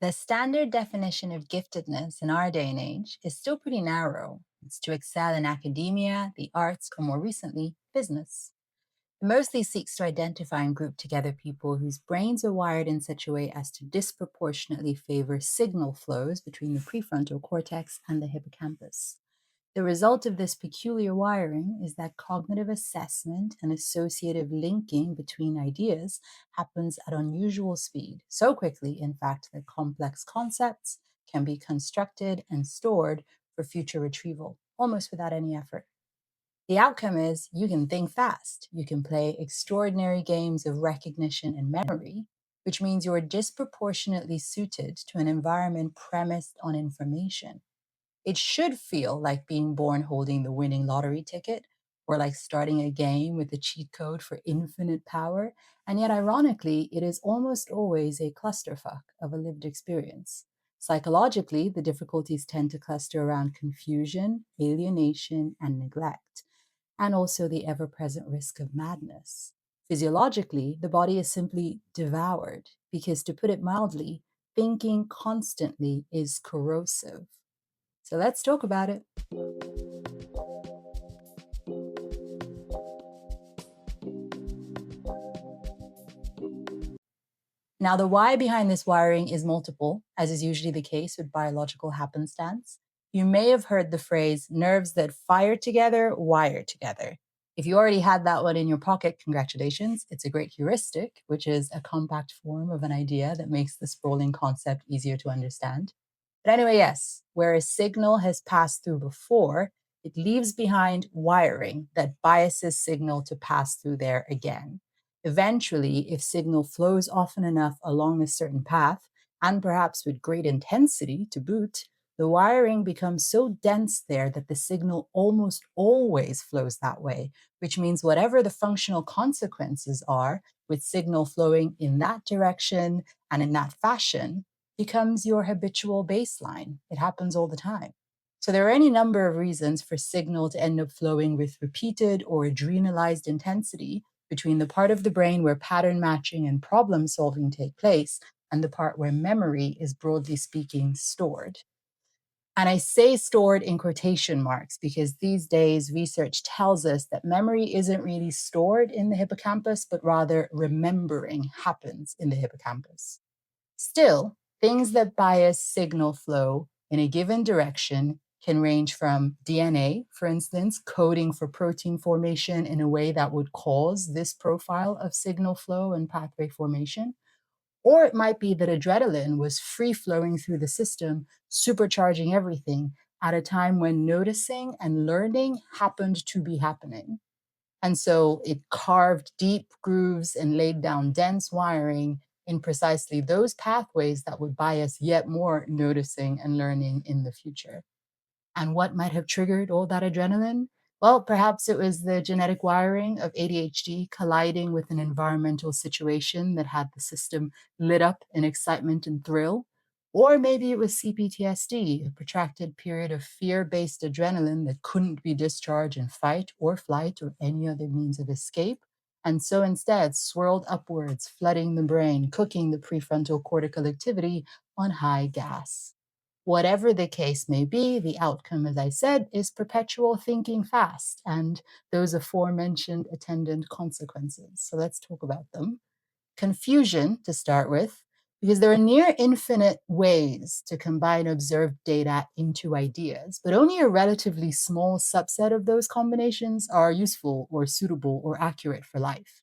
The standard definition of giftedness in our day and age is still pretty narrow. It's to excel in academia, the arts, or more recently, business. It mostly seeks to identify and group together people whose brains are wired in such a way as to disproportionately favor signal flows between the prefrontal cortex and the hippocampus. The result of this peculiar wiring is that cognitive assessment and associative linking between ideas happens at unusual speed, so quickly, in fact, that complex concepts can be constructed and stored for future retrieval, almost without any effort. The outcome is you can think fast, you can play extraordinary games of recognition and memory, which means you're disproportionately suited to an environment premised on information. It should feel like being born holding the winning lottery ticket or like starting a game with a cheat code for infinite power. And yet, ironically, it is almost always a clusterfuck of a lived experience. Psychologically, the difficulties tend to cluster around confusion, alienation, and neglect, and also the ever present risk of madness. Physiologically, the body is simply devoured because, to put it mildly, thinking constantly is corrosive. So let's talk about it. Now, the why behind this wiring is multiple, as is usually the case with biological happenstance. You may have heard the phrase nerves that fire together, wire together. If you already had that one in your pocket, congratulations. It's a great heuristic, which is a compact form of an idea that makes the sprawling concept easier to understand. But anyway, yes, where a signal has passed through before, it leaves behind wiring that biases signal to pass through there again. Eventually, if signal flows often enough along a certain path, and perhaps with great intensity to boot, the wiring becomes so dense there that the signal almost always flows that way, which means whatever the functional consequences are with signal flowing in that direction and in that fashion, becomes your habitual baseline. It happens all the time. So there are any number of reasons for signal to end up flowing with repeated or adrenalized intensity between the part of the brain where pattern matching and problem solving take place and the part where memory is, broadly speaking, stored. And I say stored in quotation marks because these days research tells us that memory isn't really stored in the hippocampus, but rather remembering happens in the hippocampus. Still, things that bias signal flow in a given direction can range from DNA, for instance, coding for protein formation in a way that would cause this profile of signal flow and pathway formation. Or it might be that adrenaline was free flowing through the system, supercharging everything at a time when noticing and learning happened to be happening. And so it carved deep grooves and laid down dense wiring in precisely those pathways that would bias yet more noticing and learning in the future. And what might have triggered all that adrenaline? Well, perhaps it was the genetic wiring of ADHD colliding with an environmental situation that had the system lit up in excitement and thrill. Or maybe it was CPTSD, a protracted period of fear based adrenaline that couldn't be discharged in fight or flight or any other means of escape. And so instead swirled upwards, flooding the brain, cooking the prefrontal cortical activity on high gas. Whatever the case may be, the outcome, as I said, is perpetual thinking fast and those aforementioned attendant consequences. So let's talk about them. Confusion, to start with, because there are near infinite ways to combine observed data into ideas, but only a relatively small subset of those combinations are useful or suitable or accurate for life.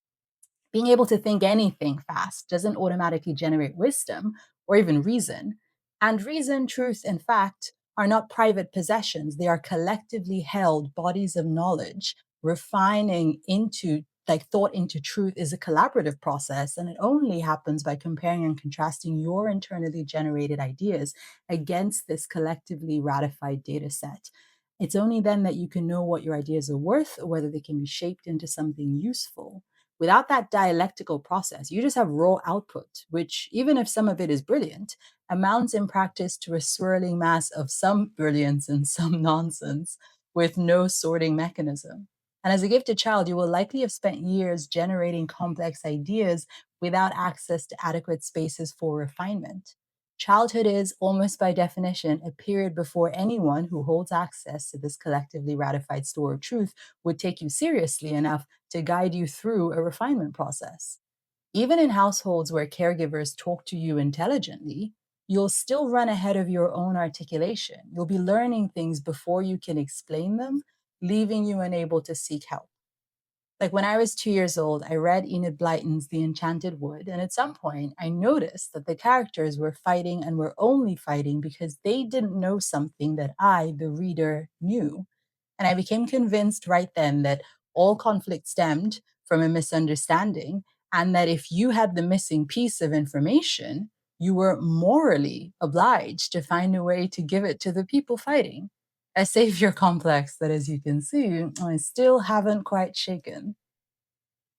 Being able to think anything fast doesn't automatically generate wisdom or even reason. And reason, truth, and fact are not private possessions. They are collectively held bodies of knowledge. Refining into like thought into truth is a collaborative process, and it only happens by comparing and contrasting your internally generated ideas against this collectively ratified data set. It's only then that you can know what your ideas are worth or whether they can be shaped into something useful. Without that dialectical process, you just have raw output, which, even if some of it is brilliant, amounts in practice to a swirling mass of some brilliance and some nonsense with no sorting mechanism. And as a gifted child, you will likely have spent years generating complex ideas without access to adequate spaces for refinement. Childhood is, almost by definition, a period before anyone who holds access to this collectively ratified store of truth would take you seriously enough to guide you through a refinement process. Even in households where caregivers talk to you intelligently, you'll still run ahead of your own articulation. You'll be learning things before you can explain them, leaving you unable to seek help. Like when I was 2 years old, I read Enid Blyton's The Enchanted Wood, and at some point I noticed that the characters were fighting and were only fighting because they didn't know something that I, the reader, knew. And I became convinced right then that all conflict stemmed from a misunderstanding, and that if you had the missing piece of information, you were morally obliged to find a way to give it to the people fighting. A savior complex that, as you can see, I still haven't quite shaken.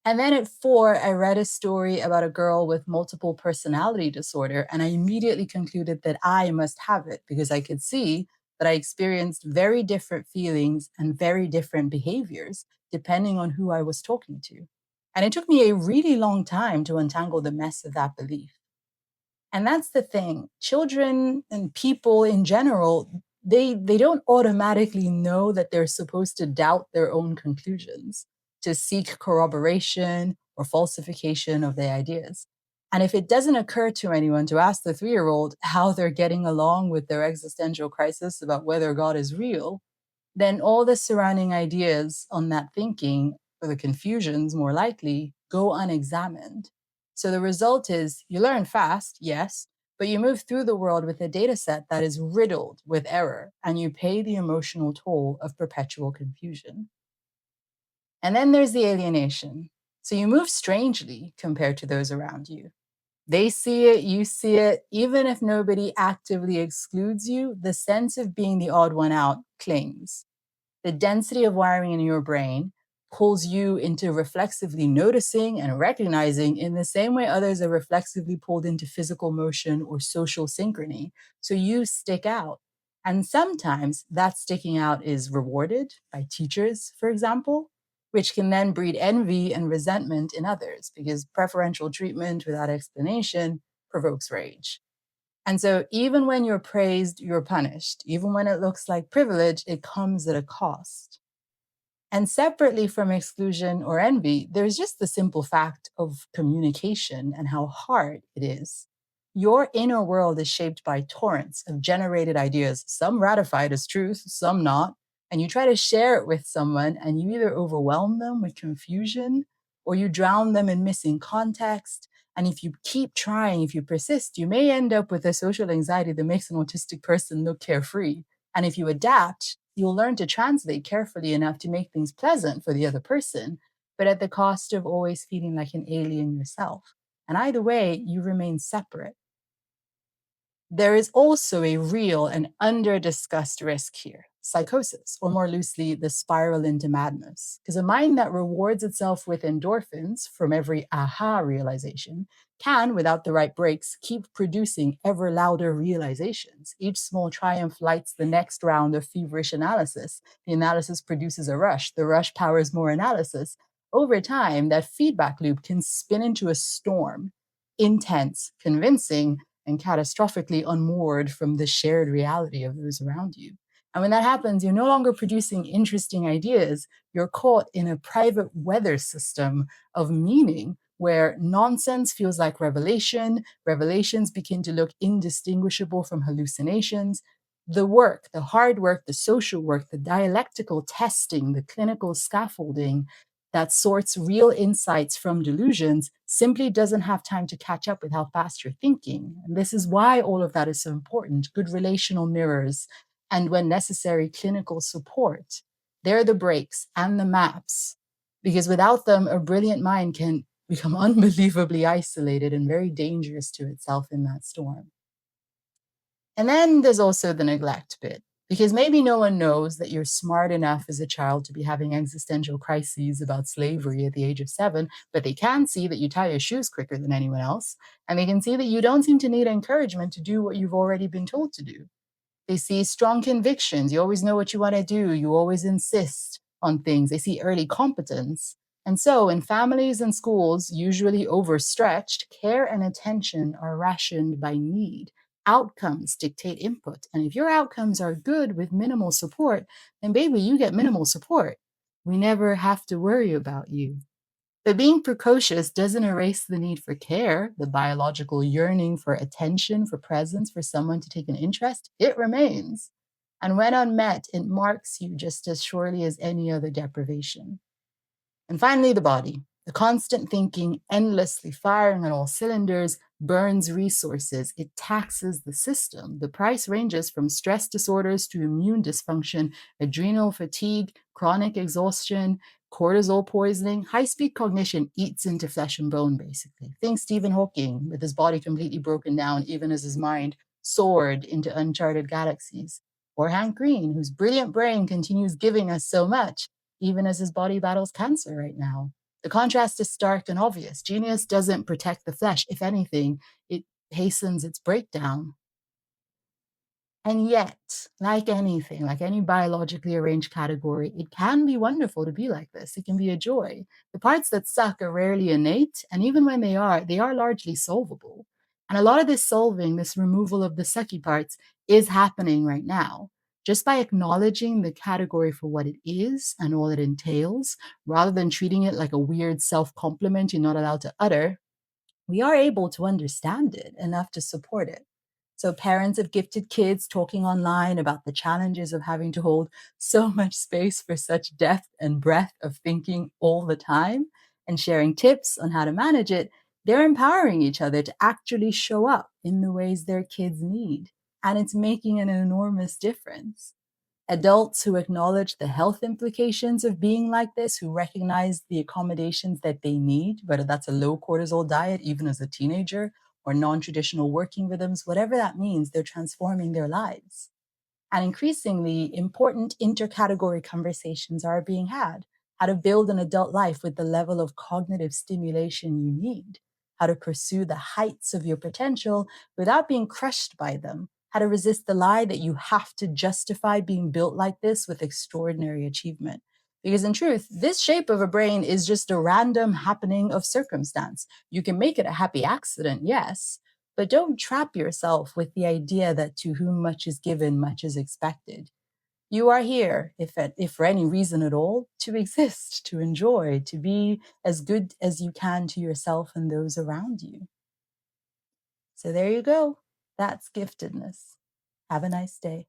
And then at 4, I read a story about a girl with multiple personality disorder, and I immediately concluded that I must have it because I could see that I experienced very different feelings and very different behaviors depending on who I was talking to. And it took me a really long time to untangle the mess of that belief. And that's the thing. Children and people in general, they don't automatically know that they're supposed to doubt their own conclusions, to seek corroboration or falsification of their ideas. And if it doesn't occur to anyone to ask the 3-year-old how they're getting along with their existential crisis about whether God is real, then all the surrounding ideas on that thinking, or the confusions more likely, go unexamined. So the result is you learn fast, yes, but you move through the world with a data set that is riddled with error, and you pay the emotional toll of perpetual confusion. And then there's the alienation. So you move strangely compared to those around you. They see it, you see it. Even if nobody actively excludes you, the sense of being the odd one out clings. The density of wiring in your brain pulls you into reflexively noticing and recognizing in the same way others are reflexively pulled into physical motion or social synchrony. So you stick out. And sometimes that sticking out is rewarded by teachers, for example, which can then breed envy and resentment in others because preferential treatment without explanation provokes rage. And so even when you're praised, you're punished. Even when it looks like privilege, it comes at a cost. And separately from exclusion or envy, there's just the simple fact of communication and how hard it is. Your inner world is shaped by torrents of generated ideas, some ratified as truth, some not. And you try to share it with someone, and you either overwhelm them with confusion or you drown them in missing context. And if you keep trying, if you persist, you may end up with a social anxiety that makes an autistic person look carefree. And if you adapt, you'll learn to translate carefully enough to make things pleasant for the other person, but at the cost of always feeling like an alien yourself. And either way, you remain separate. There is also a real and under-discussed risk here: psychosis, or more loosely, the spiral into madness. Because a mind that rewards itself with endorphins from every aha realization can, without the right breaks, keep producing ever louder realizations. Each small triumph lights the next round of feverish analysis. The analysis produces a rush. The rush powers more analysis. Over time, that feedback loop can spin into a storm: intense, convincing, and catastrophically unmoored from the shared reality of those around you. And when that happens, you're no longer producing interesting ideas. You're caught in a private weather system of meaning where nonsense feels like revelation, revelations begin to look indistinguishable from hallucinations. The work, the hard work, the social work, the dialectical testing, the clinical scaffolding that sorts real insights from delusions simply doesn't have time to catch up with how fast you're thinking. And this is why all of that is so important: good relational mirrors, and when necessary, clinical support. They're the breaks and the maps, because without them, a brilliant mind can become unbelievably isolated and very dangerous to itself in that storm. And then there's also the neglect bit, because maybe no one knows that you're smart enough as a child to be having existential crises about slavery at the age of 7, but they can see that you tie your shoes quicker than anyone else, and they can see that you don't seem to need encouragement to do what you've already been told to do. They see strong convictions. You always know what you want to do. You always insist on things. They see early competence. And so, in families and schools, usually overstretched, care and attention are rationed by need. Outcomes dictate input. And if your outcomes are good with minimal support, then baby, you get minimal support. We never have to worry about you. But being precocious doesn't erase the need for care, the biological yearning for attention, for presence, for someone to take an interest. It remains. And when unmet, it marks you just as surely as any other deprivation. And finally, the body. The constant thinking, endlessly firing on all cylinders, burns resources. It taxes the system. The price ranges from stress disorders to immune dysfunction, adrenal fatigue, chronic exhaustion, cortisol poisoning. High speed cognition eats into flesh and bone, basically. Think Stephen Hawking, with his body completely broken down, even as his mind soared into uncharted galaxies. Or Hank Green, whose brilliant brain continues giving us so much even as his body battles cancer right now. The contrast is stark and obvious. Genius doesn't protect the flesh. If anything, it hastens its breakdown. And yet, like anything, like any biologically arranged category, it can be wonderful to be like this. It can be a joy. The parts that suck are rarely innate, and even when they are largely solvable. And a lot of this solving, this removal of the sucky parts, is happening right now. Just by acknowledging the category for what it is and all it entails, rather than treating it like a weird self compliment you're not allowed to utter, we are able to understand it enough to support it. So, parents of gifted kids talking online about the challenges of having to hold so much space for such depth and breadth of thinking all the time and sharing tips on how to manage it, they're empowering each other to actually show up in the ways their kids need. And it's making an enormous difference. Adults who acknowledge the health implications of being like this, who recognize the accommodations that they need, whether that's a low cortisol diet, even as a teenager, or non traditional working rhythms, whatever that means, they're transforming their lives. And increasingly, important intercategory conversations are being had. How to build an adult life with the level of cognitive stimulation you need, how to pursue the heights of your potential without being crushed by them, how to resist the lie that you have to justify being built like this with extraordinary achievement. Because in truth, this shape of a brain is just a random happening of circumstance. You can make it a happy accident, yes, but don't trap yourself with the idea that to whom much is given, much is expected. You are here, if for any reason at all, to exist, to enjoy, to be as good as you can to yourself and those around you. So there you go. That's giftedness. Have a nice day.